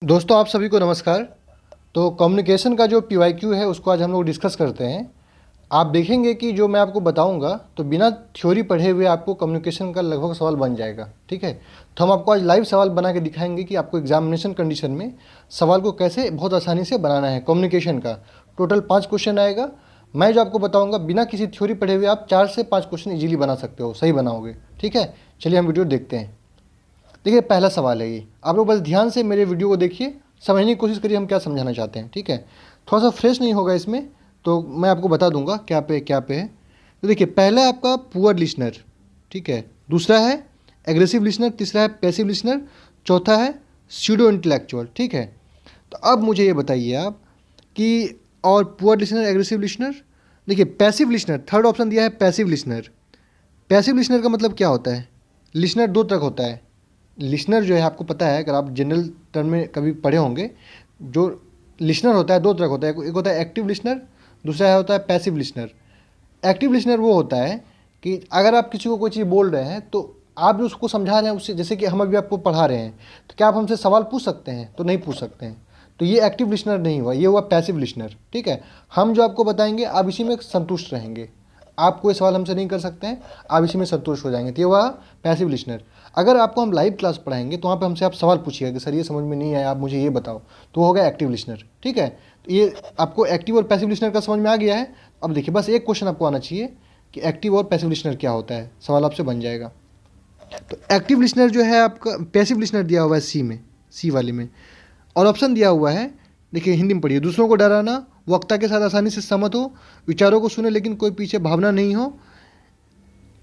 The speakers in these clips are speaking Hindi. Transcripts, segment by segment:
दोस्तों आप सभी को नमस्कार। तो कम्युनिकेशन का जो पीवाईक्यू है उसको आज हम लोग डिस्कस करते हैं। आप देखेंगे कि जो मैं आपको बताऊंगा तो बिना थ्योरी पढ़े हुए आपको कम्युनिकेशन का लगभग सवाल बन जाएगा। ठीक है, तो हम आपको आज लाइव सवाल बना के दिखाएंगे कि आपको एग्जामिनेशन कंडीशन में सवाल को कैसे बहुत आसानी से बनाना है। कम्युनिकेशन का टोटल 5 क्वेश्चन आएगा। मैं जो आपको बताऊँगा बिना किसी थ्योरी पढ़े हुए आप 4 से 5 क्वेश्चन ईजिली बना सकते हो, सही बनाओगे। ठीक है, चलिए हम वीडियो देखते हैं। देखिए पहला सवाल है ये, आप लोग बस ध्यान से मेरे वीडियो को देखिए, समझने की कोशिश करिए हम क्या समझाना चाहते हैं। ठीक है, थोड़ा सा फ्रेश नहीं होगा इसमें तो मैं आपको बता दूंगा क्या पे है। तो देखिए पहला है आपका पुअर लिसनर, ठीक है, दूसरा है एग्रेसिव लिसनर, तीसरा है पैसिव लिसनर, चौथा है स्यूडो इंटेलेक्चुअल। ठीक है, तो अब मुझे ये बताइए आप कि और पुअर लिसनर, एग्रेसिव लिसनर, देखिए पैसिव लिसनर, थर्ड ऑप्शन दिया है पैसिव लिसनर। पैसिव लिसनर का मतलब क्या होता है? लिसनर दो तरह होता है। लिसनर जो है आपको पता है, अगर आप जनरल टर्म में कभी पढ़े होंगे, जो लिसनर होता है दो तरह का होता है। एक होता है एक्टिव लिसनर, दूसरा होता है पैसिव लिसनर। एक्टिव लिसनर वो होता है कि अगर आप किसी को कोई चीज़ बोल रहे हैं तो आप जो उसको समझा रहे हैं उससे, जैसे कि हम अभी आपको पढ़ा रहे हैं, तो क्या आप हमसे सवाल पूछ सकते हैं? तो नहीं पूछ सकते हैं। तो ये एक्टिव लिसनर नहीं हुआ, ये हुआ पैसिव लिसनर। ठीक है, हम जो आपको बताएंगे आप इसी में संतुष्ट रहेंगे, आप कोई सवाल हमसे नहीं कर सकते हैं, आप इसी में संतुष्ट हो जाएंगे, तो ये हुआ पैसिव लिसनर। अगर आपको हम लाइव क्लास पढ़ाएंगे तो वहाँ पे हमसे आप सवाल पूछिएगा कि सर ये समझ में नहीं आया, आप मुझे ये बताओ, तो वो होगा एक्टिव लिसनर। ठीक है, तो ये आपको एक्टिव और पैसिव लिसनर का समझ में आ गया है। अब देखिए बस एक क्वेश्चन आपको आना चाहिए कि एक्टिव और पैसिव लिसनर क्या होता है, सवाल आपसे बन जाएगा। तो एक्टिव लिसनर जो है आपका, पैसिव लिसनर दिया हुआ है सी में, सी वाले में, और ऑप्शन दिया हुआ है, देखिए हिंदी में पढ़िए, दूसरों को डराना, वक्ता के साथ आसानी से सहमत हो, विचारों को सुने लेकिन कोई पीछे भावना नहीं हो,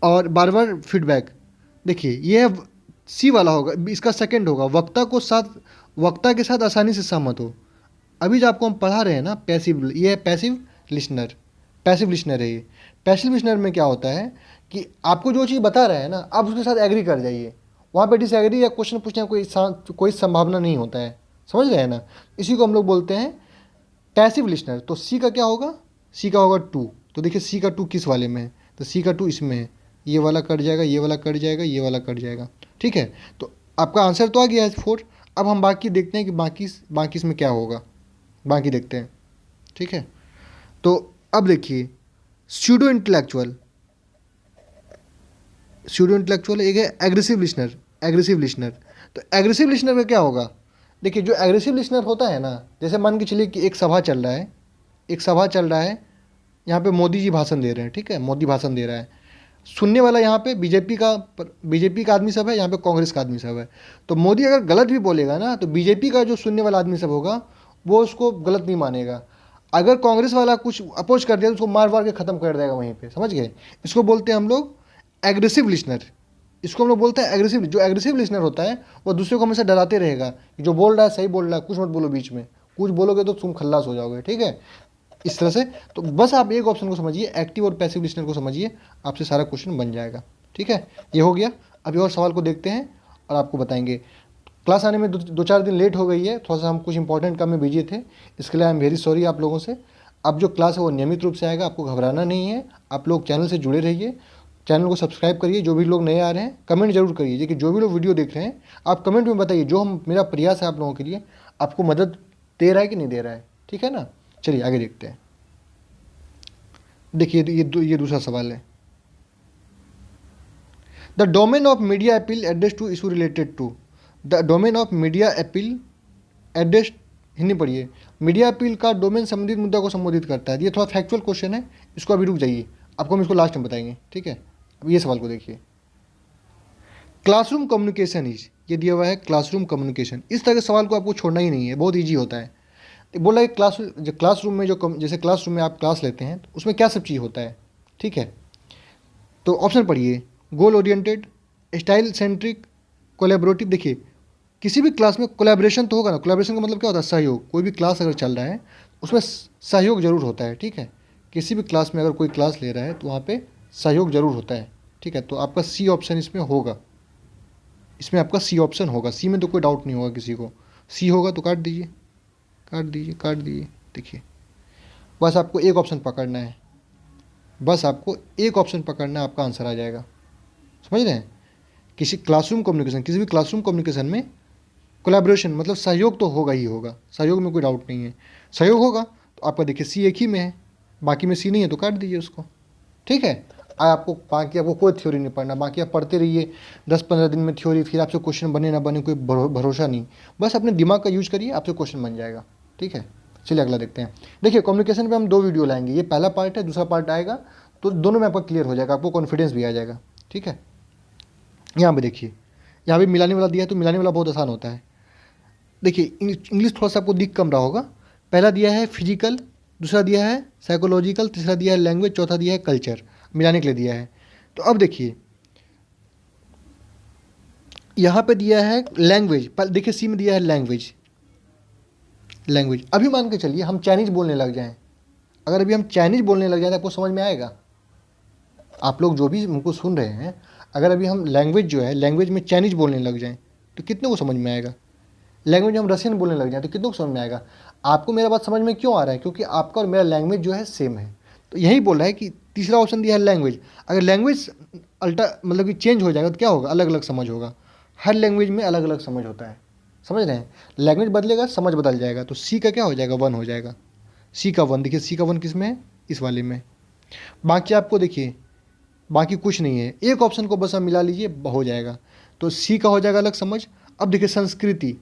और बार बार फीडबैक। देखिए ये सी वाला होगा, इसका सेकंड होगा, वक्ता के साथ आसानी से सहमत हो। अभी जो आपको हम पढ़ा रहे हैं ना पैसिव, ये है पैसिव लिसनर, पैसिव लिसनर है ये। पैसिव लिसनर में क्या होता है कि आपको जो चीज़ बता रहे हैं ना, आप उसके साथ एग्री कर जाइए, वहाँ पे डिसएग्री या क्वेश्चन पूछने का कोई संभावना नहीं होता है। समझ रहे हैं ना, इसी को हम लोग बोलते हैं पैसिव लिसनर। तो सी का क्या होगा? सी का होगा 2। तो देखिए सी का 2 किस वाले में है? तो सी का 2 इसमें है, ये वाला कट जाएगा, ये वाला कट जाएगा, ये वाला कट जाएगा। ठीक है, तो आपका आंसर तो आ गया है 4। अब हम बाकी देखते हैं कि बाकी इसमें क्या होगा, बाकी देखते हैं। ठीक है, तो अब देखिए स्यूडो इंटेलेक्चुअल, स्यूडो इंटेलेक्चुअल एक है एग्रेसिव लिसनर, एग्रेसिव लिसनर। तो एग्रेसिव लिसनर का क्या होगा? देखिए जो एग्रेसिव लिसनर होता है ना, जैसे मान के चलिए कि एक सभा चल रहा है, एक सभा चल रहा है, यहाँ पे मोदी जी भाषण दे रहे हैं। ठीक है, मोदी भाषण दे रहा है, सुनने वाला यहाँ पे बीजेपी का आदमी सब है, यहाँ पे कांग्रेस का आदमी सब है। तो मोदी अगर गलत भी बोलेगा ना तो बीजेपी का जो सुनने वाला आदमी सब होगा वो उसको गलत नहीं मानेगा। अगर कांग्रेस वाला कुछ अपोज कर दिया तो उसको मार मार के ख़त्म कर देगा वहीं पे। समझ गए? इसको बोलते हैं हम लोग एग्रेसिव लिसनर। इसको हम लोग बोलते हैं एग्रेसिव। जो एग्रेसिव लिसनर होता है वो दूसरे को हमेशा डराते रहेगा कि जो बोल रहा है सही बोल रहा है, कुछ मत बोलो बीच में, कुछ बोलोगे तो तुम खल्लास हो जाओगे। ठीक है, इस तरह से। तो बस आप एक ऑप्शन को समझिए, एक्टिव और पैसिव लिसनर को समझिए, आपसे सारा क्वेश्चन बन जाएगा। ठीक है, ये हो गया। अभी और सवाल को देखते हैं और आपको बताएंगे। क्लास आने में दो चार दिन लेट हो गई है, थोड़ा सा हम कुछ इंपॉर्टेंट काम में बिजी थे, इसके लिए आई एम वेरी सॉरी आप लोगों से। अब जो क्लास है वो नियमित रूप से आएगा, आपको घबराना नहीं है। आप लोग चैनल से जुड़े रहिए, चैनल को सब्सक्राइब करिए। जो भी लोग नए आ रहे हैं कमेंट जरूर करिए, कि जो भी लोग वीडियो देख रहे हैं आप कमेंट में बताइए, जो हम मेरा प्रयास है आप लोगों के लिए, आपको मदद दे रहा है कि नहीं दे रहा है। ठीक है ना, चलिए आगे देखते हैं। देखिए ये दूसरा सवाल है, the domain of media appeal address to issue related to, the domain of media appeal address, Hindi पढ़िए, मीडिया अपील का डोमेन संबंधित मुद्दा को संबोधित करता है। ये थोड़ा फैक्चुअल क्वेश्चन है, इसको अभी रुक जाइए, आपको हम इसको लास्ट में बताएंगे। ठीक है, अब ये सवाल को देखिए, क्लासरूम कम्युनिकेशन इज, ये दिया हुआ है क्लासरूम कम्युनिकेशन। इस तरह के सवाल को आपको छोड़ना ही नहीं है, बहुत ईजी होता है। बोल रहा है क्लासरूम में जैसे क्लासरूम में आप क्लास लेते हैं तो उसमें क्या सब चीज़ होता है। ठीक है, तो ऑप्शन पढ़िए, goal oriented, style centric, collaborative. देखिए किसी भी क्लास में कोलैबोरेशन तो होगा ना, कोलैबोरेशन का मतलब क्या होता है? सहयोग। कोई भी क्लास अगर चल रहा है उसमें सहयोग जरूर होता है। ठीक है, किसी भी क्लास में अगर कोई क्लास ले रहा है तो वहाँ पे सहयोग जरूर होता है। ठीक है, तो आपका सी ऑप्शन इसमें होगा, इसमें आपका सी ऑप्शन होगा। सी में तो कोई डाउट नहीं होगा किसी को, सी होगा तो काट दीजिए, काट दीजिए, काट दीजिए। देखिए बस आपको एक ऑप्शन पकड़ना है, बस आपको एक ऑप्शन पकड़ना है, आपका आंसर आ जाएगा। समझ रहे हैं? किसी क्लासरूम कम्युनिकेशन, किसी भी क्लासरूम कम्युनिकेशन में कोलैबोरेशन मतलब सहयोग तो होगा ही होगा, सहयोग में कोई डाउट नहीं है। सहयोग होगा तो आपका देखिए सी एक ही में है, बाकी में सी नहीं है तो काट दीजिए उसको, ठीक है। आपको बाकी आपको कोई थ्योरी नहीं पढ़ना, बाकी आप पढ़ते रहिए 10-15 दिन में थ्योरी, फिर आपसे क्वेश्चन बने ना बने कोई भरोसा नहीं। बस अपने दिमाग का यूज करिए, आपसे क्वेश्चन बन जाएगा, ठीक है। चलिए अगला देखते हैं। देखिए कम्युनिकेशन पे हम 2 वीडियो लाएंगे, ये पहला पार्ट है, दूसरा पार्ट आएगा तो दोनों में आपका क्लियर हो जाएगा, आपको कॉन्फिडेंस भी आ जाएगा, ठीक है। यहाँ पे देखिए, यहाँ पे मिलाने वाला दिया है तो मिलाने वाला बहुत आसान होता है। देखिए इंग्लिश थोड़ा सा आपको दिख कम रहा होगा। पहला दिया है फिजिकल, दूसरा दिया है साइकोलॉजिकल, तीसरा दिया है लैंग्वेज, चौथा दिया है कल्चर, मिलाने के लिए दिया है। तो अब देखिए यहाँ पे दिया है लैंग्वेज, देखिए सी में दिया है लैंग्वेज। लैंग्वेज अभी मान के चलिए हम चाइनीज बोलने लग जाएं, अगर अभी हम चाइनीज बोलने लग जाए तो आपको समझ में आएगा? आप लोग जो भी हमको सुन रहे हैं, अगर अभी हम लैंग्वेज जो है लैंग्वेज में चाइनीज बोलने लग जाएं तो कितने को समझ में आएगा? लैंग्वेज में हम रशियन बोलने लग जाएं तो कितनों को समझ में आएगा? आपको मेरा बात समझ में क्यों आ रहा है? क्योंकि आपका और मेरा लैंग्वेज जो है सेम है। तो यही बोल रहा है कि तीसरा ऑप्शन दिया है लैंग्वेज, अगर लैंग्वेज अल्टा मतलब कि चेंज हो जाएगा तो क्या होगा? अलग अलग समझ होगा। हर लैंग्वेज में अलग अलग समझ होता है, समझ रहे हैं? लैंग्वेज बदलेगा समझ बदल जाएगा, तो सी का क्या हो जाएगा? 1 हो जाएगा। सी का 1, देखिए सी का 1 किस में है? इस वाले में। बाकी आपको देखिए बाकी कुछ नहीं है, एक ऑप्शन को बस आप मिला लीजिए हो जाएगा। तो सी का हो जाएगा अलग समझ। अब देखिए संस्कृति,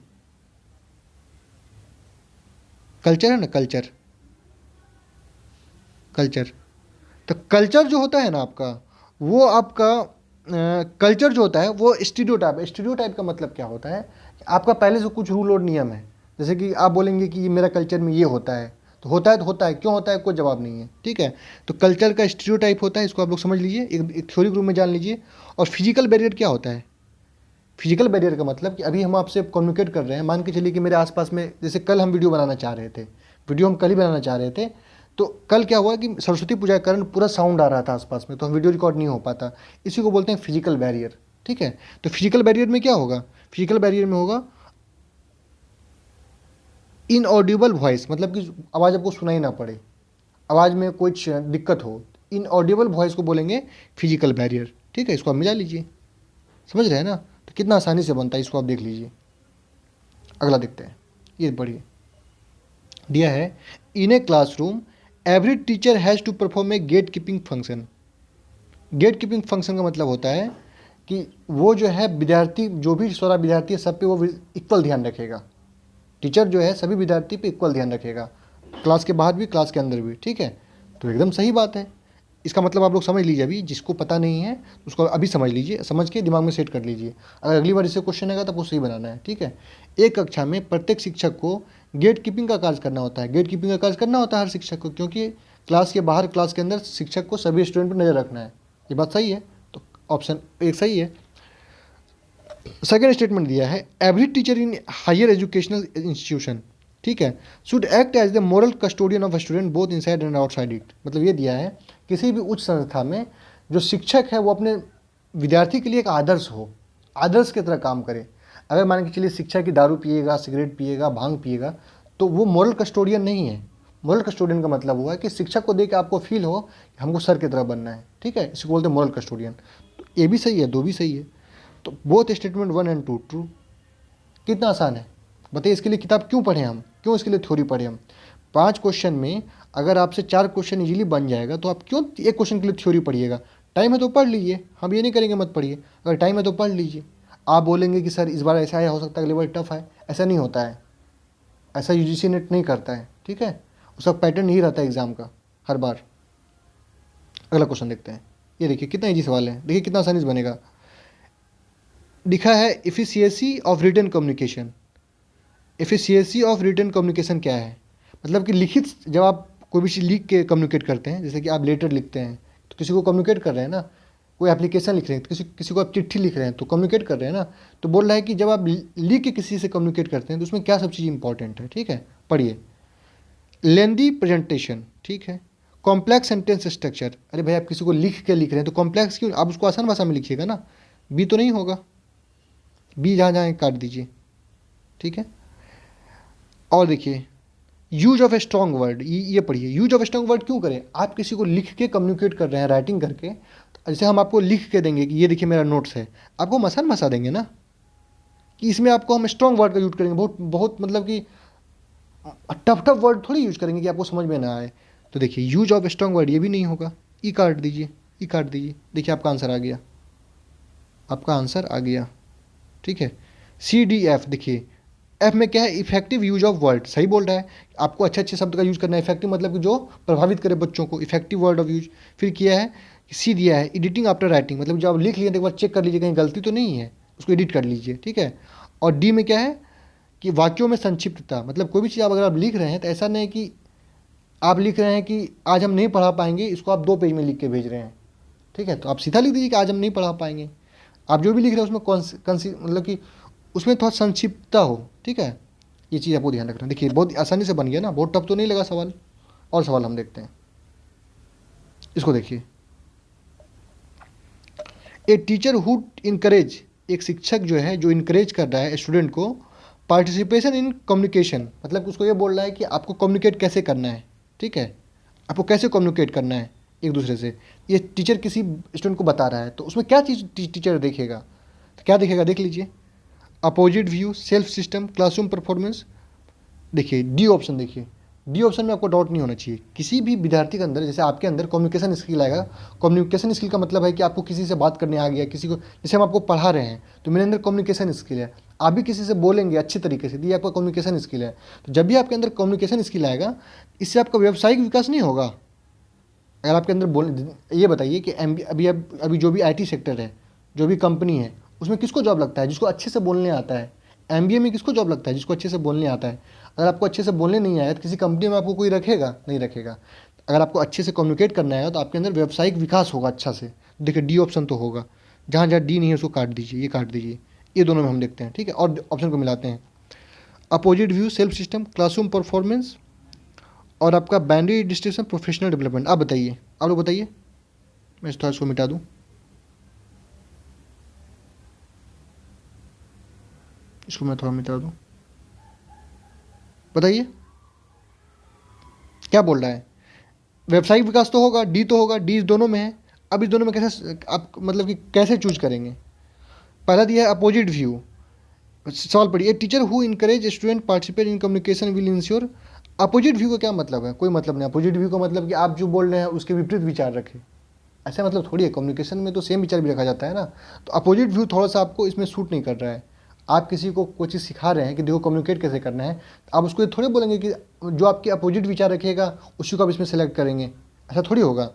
कल्चर है ना, कल्चर, कल्चर। तो कल्चर जो होता है ना आपका, वो आपका कल्चर जो होता है वो स्टीरियोटाइप है। स्टीरियोटाइप का मतलब क्या होता है? आपका पहले से कुछ रूल और नियम है, जैसे कि आप बोलेंगे कि मेरा कल्चर में ये होता है तो होता है, तो होता है, क्यों होता है कोई जवाब नहीं है, ठीक है। तो कल्चर का स्टीरियोटाइप होता है, इसको आप लोग समझ लीजिए, एक थ्योरी ग्रुप में जान लीजिए। और फिजिकल बैरियर क्या होता है? फिजिकल बैरियर का मतलब कि अभी हम आपसे कम्युनिकेट कर रहे हैं, मान के चलिए कि मेरे आसपास में, जैसे कल हम वीडियो बनाना चाह रहे थे, वीडियो हम कल ही बनाना चाह रहे थे, तो कल क्या हुआ कि सरस्वती पूजा के कारण पूरा साउंड आ रहा था आसपास में, तो हम वीडियो रिकॉर्ड नहीं हो पाता। इसी को बोलते हैं फिजिकल बैरियर, ठीक है। तो फिजिकल बैरियर में क्या होगा? फिजिकल बैरियर में होगा इनऑडिबल वॉइस, मतलब कि आवाज़ आपको सुनाई ना पड़े, आवाज़ में कुछ दिक्कत हो, इनऑडिबल वॉइस को बोलेंगे फिजिकल बैरियर, ठीक है। इसको आप मिला लीजिए, समझ रहे हैं ना? तो कितना आसानी से बनता है, इसको आप देख लीजिए। अगला देखते हैं, ये पढ़िए, दिया है in a classroom every teacher has to perform a gate keeping function. Gate keeping function का मतलब होता है कि वो जो है विद्यार्थी, जो भी सारा विद्यार्थी है सब पे वो इक्वल ध्यान रखेगा। टीचर जो है सभी विद्यार्थी पे इक्वल ध्यान रखेगा, क्लास के बाहर भी क्लास के अंदर भी, ठीक है। तो एकदम सही बात है। इसका मतलब आप लोग समझ लीजिए, अभी जिसको पता नहीं है उसको अभी समझ लीजिए, समझ के दिमाग में सेट कर लीजिए। अगर अगली बार इससे क्वेश्चन आएगा तो आपको सही बनाना है, ठीक है। एक कक्षा में प्रत्येक शिक्षक को गेट कीपिंग का कार्य करना होता है। गेट कीपिंग का कार्य करना होता है हर शिक्षक को, क्योंकि क्लास के बाहर क्लास के अंदर शिक्षक को सभी स्टूडेंट पर नज़र रखना है। ये बात सही है, तो ऑप्शन एक सही है। सेकेंड स्टेटमेंट दिया है every teacher in higher educational institution, ठीक है, should act as the moral custodian of student both inside and outside it. मतलब ये दिया है किसी भी उच्च संस्था में जो शिक्षक है वो अपने विद्यार्थी के लिए एक आदर्श हो, आदर्श की तरह काम करे। अगर मान के चलिए शिक्षक की दारू पिएगा, सिगरेट पिएगा, भांग पिएगा, तो वो मोरल कस्टोडियन नहीं है। मोरल कस्टोडियन का मतलब हुआ है कि शिक्षक को देख के आपको फील हो कि हमको सर की तरह बनना है, ठीक है, इसको बोलते हैं मोरल कस्टोडियन। तो ये भी सही है, 2 भी सही है। तो बोथ स्टेटमेंट 1 और 2 ट्रू। कितना आसान है बताइए। इसके लिए किताब क्यों पढ़ें हम, क्यों इसके लिए थ्योरी पढ़ें हम? 5 क्वेश्चन में अगर आपसे 4 क्वेश्चन इजीली बन जाएगा तो आप क्यों एक क्वेश्चन के लिए थ्योरी पढ़िएगा? टाइम है तो पढ़ लीजिए, हम ये नहीं करेंगे मत पढ़िए, अगर टाइम है तो पढ़ लीजिए। आप बोलेंगे कि सर इस बार ऐसा आया, हो सकता है अगली बार टफ है, ऐसा नहीं होता है, ऐसा यूजीसी नेट नहीं करता है, ठीक है। उसका पैटर्न नहीं रहता है एग्जाम का हर बार। अगला क्वेश्चन देखते हैं, ये देखिए कितना ईजी सवाल है, देखिए कितना आसानी से बनेगा। लिखा है efficiency of written communication. Efficiency of written communication क्या है? मतलब कि लिखित, जब आप कोई भी चीज़ लिख के कम्युनिकेट करते हैं, जैसे कि आप लेटर लिखते हैं तो किसी को कम्युनिकेट कर रहे हैं ना, कोई एप्लीकेशन लिख रहे हैं, किसी को आप चिट्ठी लिख रहे हैं तो कम्युनिकेट कर रहे हैं ना। तो बोल रहा है कि जब आप लिख के किसी से कम्युनिकेट करते हैं तो उसमें क्या सब चीज़ इंपॉर्टेंट है, ठीक है। पढ़िए, लेंदी प्रेजेंटेशन, ठीक है, कॉम्प्लेक्स सेंटेंस स्ट्रक्चर। अरे भाई आप किसी को लिख के लिख रहे हैं तो कॉम्प्लेक्स क्यों, आप उसको आसान भाषा में लिखिएगा ना, बी तो नहीं होगा, बी जहाँ जहाँ काट दीजिए, ठीक है। और देखिए use of a strong word, ये पढ़िए, use of a strong word क्यों करें? आप किसी को लिख के कम्युनिकेट कर रहे हैं राइटिंग करके, तो जैसे हम आपको लिख के देंगे कि ये देखिए मेरा नोट्स है, आपको हम आसान भाषा देंगे ना, कि इसमें आपको हम स्ट्रॉन्ग वर्ड का यूज करेंगे, बहुत बहुत मतलब कि टफ टफ वर्ड थोड़ी यूज करेंगे कि आपको समझ में ना आए। तो देखिए यूज ऑफ स्ट्रॉन्ग वर्ड ये भी नहीं होगा। ई काट दीजिए, ई काट दीजिए, देखिए आपका आंसर आ गया, आपका आंसर आ गया। ठीक है, सी डी एफ, देखिए एफ में क्या है, इफेक्टिव यूज ऑफ वर्ड, सही बोल रहा है, आपको अच्छे अच्छे शब्द का यूज करना है। इफेक्टिव मतलब कि जो प्रभावित करे बच्चों को, इफेक्टिव वर्ड ऑफ यूज। फिर किया है, सी दिया है एडिटिंग आफ्टर राइटिंग, मतलब जब आप लिख लिए तो एक बार चेक कर लीजिए कहीं गलती तो नहीं है, उसको एडिट कर लीजिए। ठीक है, और डी में क्या है कि वाक्यों में संक्षिप्तता, मतलब कोई भी चीज़ अगर आप लिख रहे हैं तो ऐसा नहीं कि आप लिख रहे हैं कि आज हम नहीं पढ़ा पाएंगे, इसको आप 2 पेज में लिख के भेज रहे हैं। ठीक है, तो आप सीधा लिख दीजिए कि आज हम नहीं पढ़ा पाएंगे। आप जो भी लिख रहे हैं उसमें मतलब कि उसमें थोड़ा संक्षिप्तता हो। ठीक है, ये चीज़ आपको ध्यान रखना। देखिए बहुत आसानी से बन गया ना, बहुत टफ तो नहीं लगा सवाल। और सवाल हम देखते हैं, इसको देखिए, ए टीचर हु इनकरेज, एक शिक्षक जो है जो इनकरेज कर रहा है स्टूडेंट को पार्टिसिपेशन इन कम्युनिकेशन, मतलब उसको ये बोल रहा है कि आपको कम्युनिकेट कैसे करना है। ठीक है, आपको कैसे कम्युनिकेट करना है एक दूसरे से, ये टीचर किसी स्टूडेंट को बता रहा है। तो उसमें क्या चीज़ टीचर देखेगा, तो क्या देखेगा देख लीजिए, opposite view, self system, classroom performance. देखिए डी ऑप्शन, देखिए डी ऑप्शन में आपको डाउट नहीं होना चाहिए। किसी भी विद्यार्थी के अंदर, जैसे आपके अंदर कम्युनिकेशन स्किल आएगा, कम्युनिकेशन स्किल का मतलब है कि आपको किसी से बात करने आ गया, किसी को, जैसे हम आपको पढ़ा रहे हैं तो मेरे अंदर कम्युनिकेशन स्किल है, आप भी किसी से बोलेंगे अच्छी तरीके से, ये आपका कम्युनिकेशन स्किल है। तो जब भी आपके अंदर कम्युनिकेशन स्किल आएगा, इससे आपका व्यावसायिक विकास नहीं होगा। अगर आपके अंदर ये बताइए कि अभी जो भी IT सेक्टर है, जो भी कंपनी है, उसमें किसको जॉब लगता है, जिसको अच्छे से बोलने आता है। MBA में किसको जॉब लगता है, जिसको अच्छे से बोलने आता है। अगर आपको अच्छे से बोलने नहीं आया तो किसी कंपनी में आपको कोई रखेगा नहीं, रखेगा। अगर आपको अच्छे से कम्युनिकेट करना है तो आपके अंदर व्यावसायिक विकास होगा अच्छा से। देखिए डी ऑप्शन तो होगा, जहाँ जहाँ डी नहीं है उसको काट दीजिए, ये काट दीजिए, ये दोनों में हम देखते हैं। ठीक है, और ऑप्शन को मिलाते हैं, opposite view, self system, classroom performance, और आपका बाउंड्री डिस्ट्रीब्यूशन, प्रोफेशनल डेवलपमेंट। आप बताइए, आप लोग बताइए, मैं इस थोड़ा इसको मिटा दूँ, इसको मैं थोड़ा मिटा दूँ, बताइए क्या बोल रहा है। व्यावसायिक विकास तो होगा, डी तो होगा, डी इस दोनों में है। अब इस दोनों में कैसे आप मतलब कि कैसे चूज करेंगे। पहला दिया है अपोजिट व्यू, सवाल पढ़िए, teacher who encourage student participate in communication will ensure. Opposite view का क्या मतलब है, कोई मतलब नहीं। अपोजिट व्यू का मतलब कि आप जो बोल रहे हैं उसके विपरीत विचार रखें, ऐसा मतलब थोड़ी है। कम्युनिकेशन में तो सेम विचार भी रखा जाता है ना। तो अपोजिट व्यू थोड़ा सा आपको इसमें सूट नहीं कर रहा है। आप किसी को कोई चीज़ सिखा रहे हैं कि देखो कम्युनिकेट कैसे करना है, तो आप उसको ये थोड़े बोलेंगे कि जो आपके अपोजिट विचार रखेगा उसी को आप इसमें सेलेक्ट करेंगे, ऐसा थोड़ी होगा।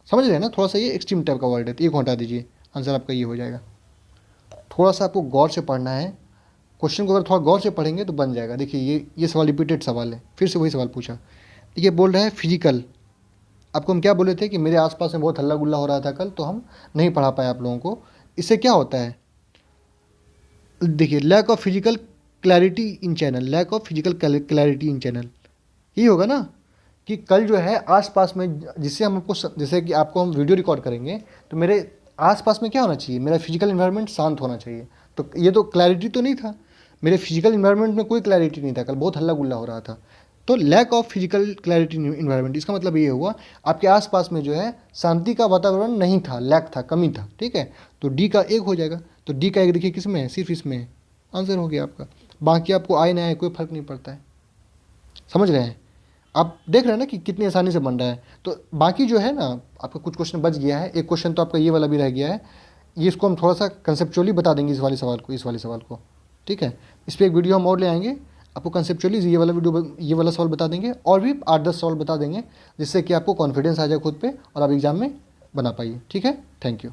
समझ रहे हैं ना, थोड़ा सा ये एक्सट्रीम टाइप का वर्ड है, तो ये को हटा दीजिए, आंसर आपका ये हो जाएगा। थोड़ा सा आपको गौर से पढ़ना है, क्वेश्चन को अगर थोड़ा गौर से पढ़ेंगे तो बन जाएगा। देखिए ये सवाल रिपीटेड सवाल है, फिर से वही सवाल पूछा। ये बोल रहा है फिजिकल, आपको हम क्या बोले थे कि मेरे आसपास में बहुत हल्ला गुल्ला हो रहा था कल, तो हम नहीं पढ़ा पाए आप लोगों को। इससे क्या होता है, देखिए lack of physical clarity in channel, lack of physical clarity in channel, यही होगा ना कि कल जो है आसपास में, जिससे हम आपको, जैसे कि आपको हम वीडियो रिकॉर्ड करेंगे तो मेरे आसपास में क्या होना चाहिए, मेरा फिजिकल इन्वायरमेंट शांत होना चाहिए। तो ये तो क्लैरिटी तो नहीं था, मेरे फिजिकल इन्वायरमेंट में कोई क्लैरिटी नहीं था, कल बहुत हल्ला गुल्ला हो रहा था। तो lack of physical clarity environment, इसका मतलब ये हुआ आपके आसपास में जो है शांति का वातावरण नहीं था, लैक था, कमी था। ठीक है, तो डी का एक हो जाएगा। तो डी का एक देखिए किस में है, सिर्फ इसमें है, आंसर हो गया आपका। बाकी आपको आए ना आए कोई फर्क नहीं पड़ता है। समझ रहे हैं, आप देख रहे हैं ना कि कितनी आसानी से बन रहा है। तो बाकी जो है ना, आपका कुछ क्वेश्चन बच गया है, एक क्वेश्चन तो आपका ये वाला भी रह गया है, ये इसको हम थोड़ा सा कंसेप्चुअली बता देंगे इस वाले सवाल को, इस वाले सवाल को। ठीक है, इस पर एक वीडियो हम और ले आएंगे, आपको कंसेप्चुअली ये वाला सवाल बता देंगे, और भी 8-10 सवाल बता देंगे, जिससे कि आपको कॉन्फिडेंस आ जाए खुद पे और आप एग्जाम में बना पाइए। ठीक है, थैंक यू।